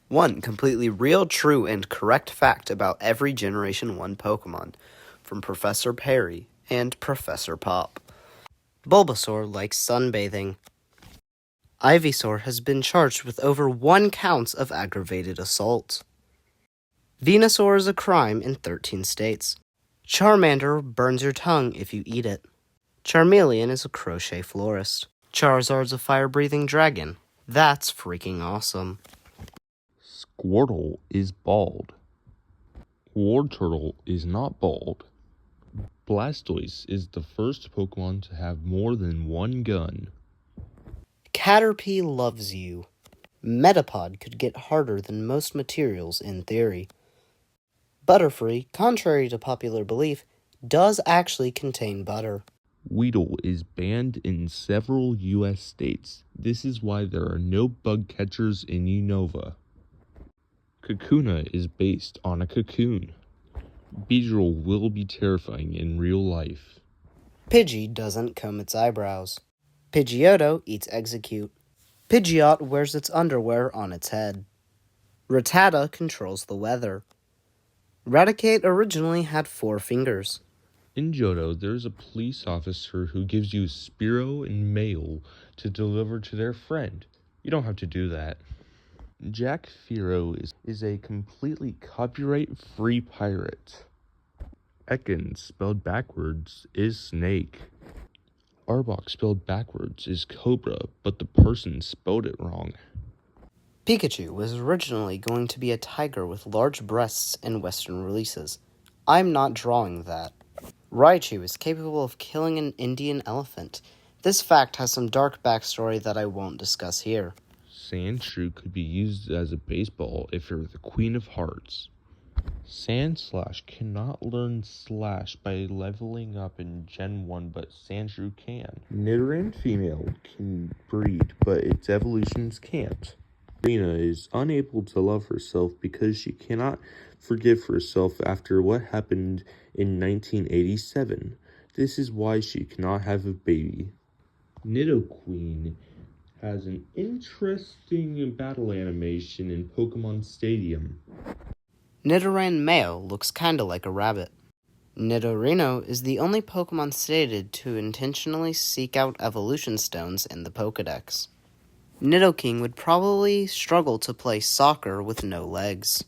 One completely real, true, and correct fact about every Generation 1 Pokemon, from Professor Perry and Professor Pop. Bulbasaur likes sunbathing. Ivysaur has been charged with over 1 count of aggravated assault. Venusaur is a crime in 13 states. Charmander burns your tongue if you eat it. Charmeleon is a crochet florist. Charizard's a fire-breathing dragon. That's freaking awesome. Squirtle is bald. Wartortle is not bald. Blastoise is the first Pokemon to have more than one gun. Caterpie loves you. Metapod could get harder than most materials in theory. Butterfree, contrary to popular belief, does actually contain butter. Weedle is banned in several U.S. states. This is why there are no bug catchers in Unova. Kakuna is based on a cocoon. Beedrill will be terrifying in real life. Pidgey doesn't comb its eyebrows. Pidgeotto eats Execute. Pidgeot wears its underwear on its head. Rattata controls the weather. Raticate originally had 4 fingers. In Johto, there's a police officer who gives you Spearow and mail to deliver to their friend. You don't have to do that. Jack Firo is a completely copyright-free pirate. Ekans, spelled backwards, is snake. Arbok, spelled backwards, is cobra, but the person spelled it wrong. Pikachu was originally going to be a tiger with large breasts in Western releases. I'm not drawing that. Raichu is capable of killing an Indian elephant. This fact has some dark backstory that I won't discuss here. Sandshrew could be used as a baseball if you're the Queen of Hearts. Sandslash cannot learn Slash by leveling up in Gen 1, but Sandshrew can. Nidoran female can breed, but its evolutions can't. Rena is unable to love herself because she cannot forgive herself after what happened in 1987. This is why she cannot have a baby. Nidoqueen has an interesting battle animation in Pokemon Stadium. Nidoran male looks kinda like a rabbit. Nidorino is the only Pokemon stated to intentionally seek out evolution stones in the Pokedex. Nidoking would probably struggle to play soccer with no legs.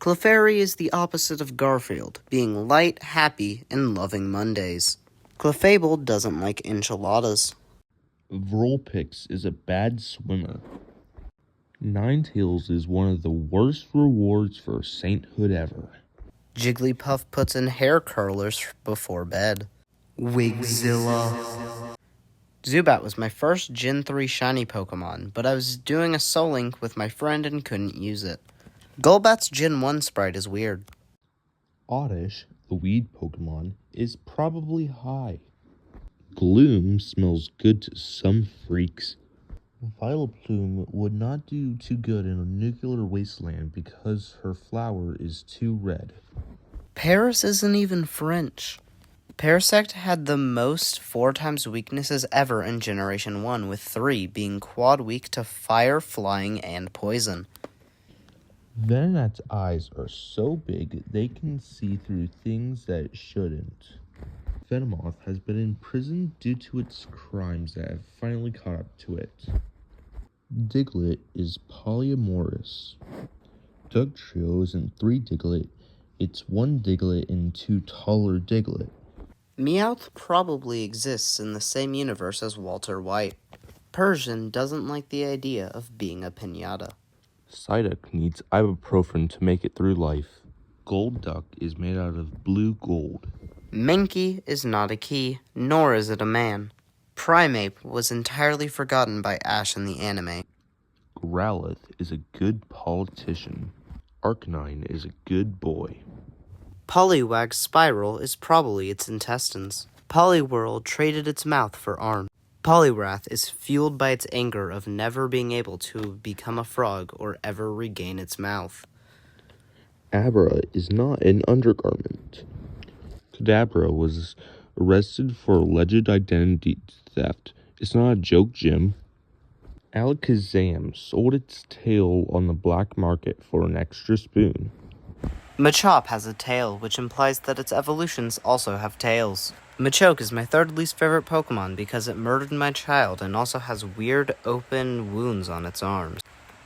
Clefairy is the opposite of Garfield, being light, happy, and loving Mondays. Clefable doesn't like enchiladas. Vulpix is a bad swimmer. Ninetales is one of the worst rewards for sainthood ever. Jigglypuff puts in hair curlers before bed. Wigzilla. Zubat was my first Gen 3 shiny Pokemon, but I was doing a Soul Link with my friend and couldn't use it. Golbat's Gen 1 sprite is weird. Oddish, the weed Pokemon, is probably high. Gloom smells good to some freaks. Vileplume would not do too good in a nuclear wasteland because her flower is too red. Paris isn't even French. Parasect had the most 4 times weaknesses ever in Generation 1, with 3 being quad weak to fire, flying, and poison. Venonat's eyes are so big they can see through things that shouldn't. Venomoth has been in prison due to its crimes that have finally caught up to it. Diglett is polyamorous. Dugtrio isn't 3 Diglett, it's 1 Diglett and 2 taller Diglett. Meowth probably exists in the same universe as Walter White. Persian doesn't like the idea of being a piñata. Psyduck needs ibuprofen to make it through life. Golduck is made out of blue gold. Mankey is not a key, nor is it a man. Primeape was entirely forgotten by Ash in the anime. Growlithe is a good politician. Arcanine is a good boy. Poliwag's spiral is probably its intestines. Poliwhirl traded its mouth for arms. Poliwrath is fueled by its anger of never being able to become a frog or ever regain its mouth. Abra is not an undergarment. Kadabra was arrested for alleged identity theft. It's not a joke, Jim. Alakazam sold its tail on the black market for an extra spoon. Machop has a tail, which implies that its evolutions also have tails. Machoke is my third least favorite Pokemon because it murdered my child and also has weird open wounds on its arms.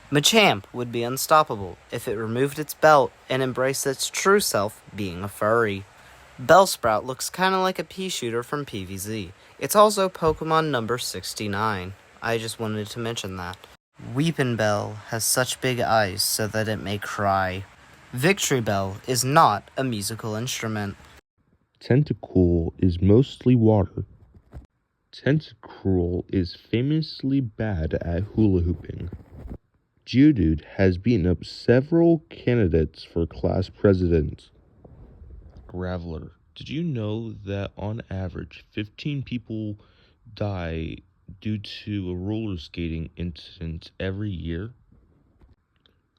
Machamp would be unstoppable if it removed its belt and embraced its true self, being a furry. Bellsprout looks kinda like a pea shooter from PvZ. It's also Pokemon number 69. I just wanted to mention that. Weepinbell has such big eyes so that it may cry. Victory Bell is not a musical instrument. Tentacool is mostly water. Tentacruel is famously bad at hula hooping. Geodude has beaten up several candidates for class president. Graveler, did you know that on average 15 people die due to a roller skating incident every year?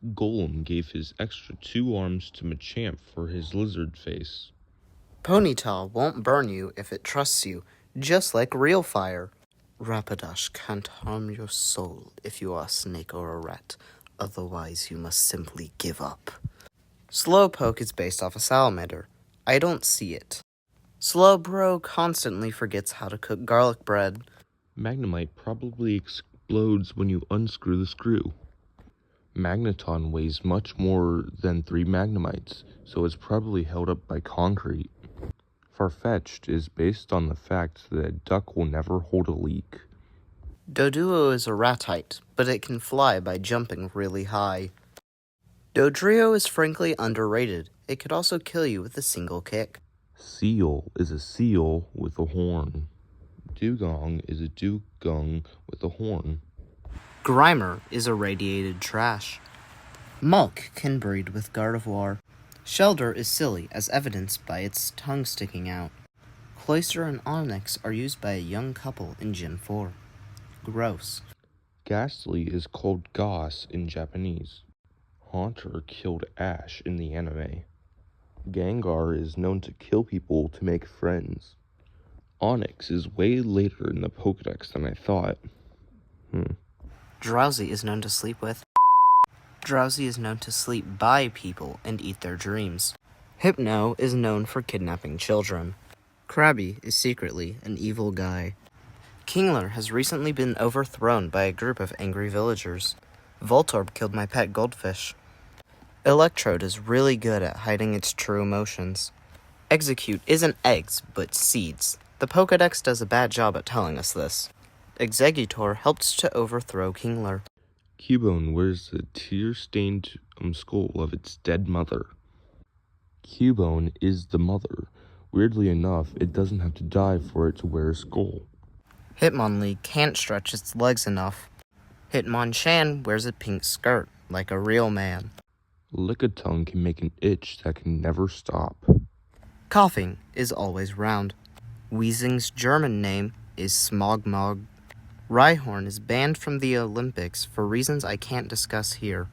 Golem gave his extra 2 arms to Machamp for his lizard face. Ponyta won't burn you if it trusts you, just like real fire. Rapidash can't harm your soul if you are a snake or a rat, otherwise you must simply give up. Slowpoke is based off a salamander. I don't see it. Slowbro constantly forgets how to cook garlic bread. Magnemite probably explodes when you unscrew the screw. Magneton weighs much more than 3 Magnemites, so it's probably held up by concrete. Farfetch'd is based on the fact that a duck will never hold a leak. Doduo is a ratite, but it can fly by jumping really high. Dodrio is frankly underrated. It could also kill you with a single kick. Seal is a seal with a horn. Dugong is a dugong with a horn. Grimer is irradiated trash. Mulk can breed with Gardevoir. Shelder is silly, as evidenced by its tongue sticking out. Cloyster and Onyx are used by a young couple in Gen 4. Gross. Ghastly is called Goss in Japanese. Haunter killed Ash in the anime. Gengar is known to kill people to make friends. Onyx is way later in the Pokedex than I thought. Drowsy is known to sleep with. Drowsy is known to sleep by people and eat their dreams. Hypno is known for kidnapping children. Krabby is secretly an evil guy. Kingler has recently been overthrown by a group of angry villagers. Voltorb killed my pet goldfish. Electrode is really good at hiding its true emotions. Execute isn't eggs, but seeds. The Pokedex does a bad job at telling us this. Exeggutor helped to overthrow Kingler. Cubone wears the tear-stained skull of its dead mother. Cubone is the mother. Weirdly enough, it doesn't have to die for it to wear a skull. Hitmonlee can't stretch its legs enough. Hitmonchan wears a pink skirt, like a real man. Lickitung can make an itch that can never stop. Coughing is always round. Weezing's German name is Smogmog. Rhyhorn is banned from the Olympics for reasons I can't discuss here.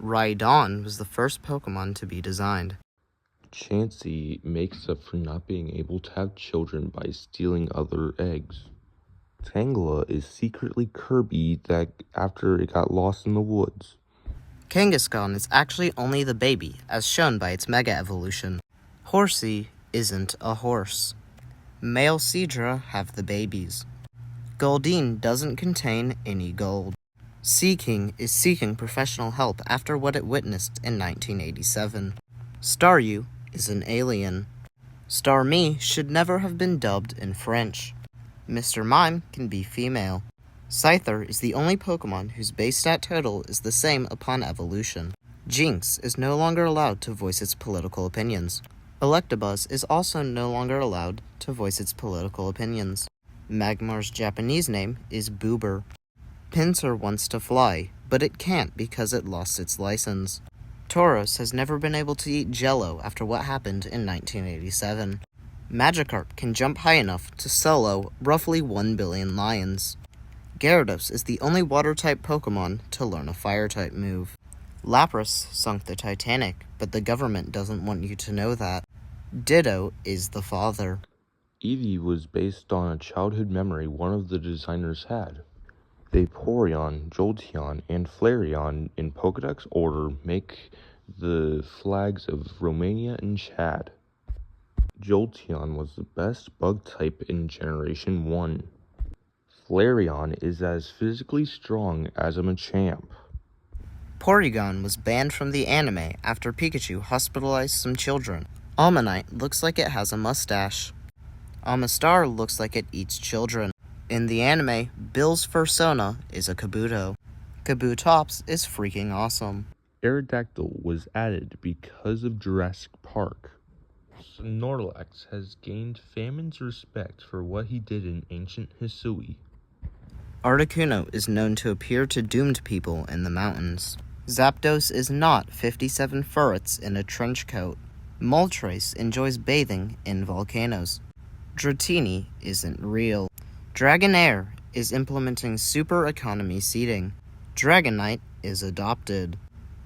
Rhydon was the first Pokemon to be designed. Chansey makes up for not being able to have children by stealing other eggs. Tangela is secretly Kirby that after it got lost in the woods. Kangaskhan is actually only the baby, as shown by its Mega Evolution. Horsey isn't a horse. Male Seadra have the babies. Goldeen doesn't contain any gold. Seaking is seeking professional help after what it witnessed in 1987. Staryu is an alien. Starmie should never have been dubbed in French. Mr. Mime can be female. Scyther is the only Pokemon whose base stat total is the same upon evolution. Jinx is no longer allowed to voice its political opinions. Electabuzz is also no longer allowed to voice its political opinions. Magmar's Japanese name is Boober. Pinsir wants to fly, but it can't because it lost its license. Tauros has never been able to eat Jell-O after what happened in 1987. Magikarp can jump high enough to solo roughly 1 billion lions. Gyarados is the only water-type Pokemon to learn a fire-type move. Lapras sunk the Titanic, but the government doesn't want you to know that. Ditto is the father. Eevee was based on a childhood memory one of the designers had. Vaporeon, Jolteon, and Flareon in Pokedex order make the flags of Romania and Chad. Jolteon was the best bug type in Generation 1. Flareon is as physically strong as a Machamp. Porygon was banned from the anime after Pikachu hospitalized some children. Almanite looks like it has a mustache. Amistar looks like it eats children. In the anime, Bill's fursona is a Kabuto. Kabutops is freaking awesome. Aerodactyl was added because of Jurassic Park. Snorlax has gained Famine's respect for what he did in ancient Hisui. Articuno is known to appear to doomed people in the mountains. Zapdos is not 57 ferrets in a trench coat. Moltres enjoys bathing in volcanoes. Dratini isn't real. Dragonair is implementing super economy seating. Dragonite is adopted.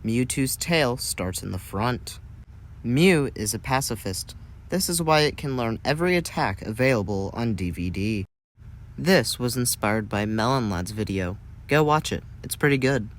Mewtwo's tail starts in the front. Mew is a pacifist. This is why it can learn every attack available on DVD. This was inspired by Melon Lad's video. Go watch it, it's pretty good.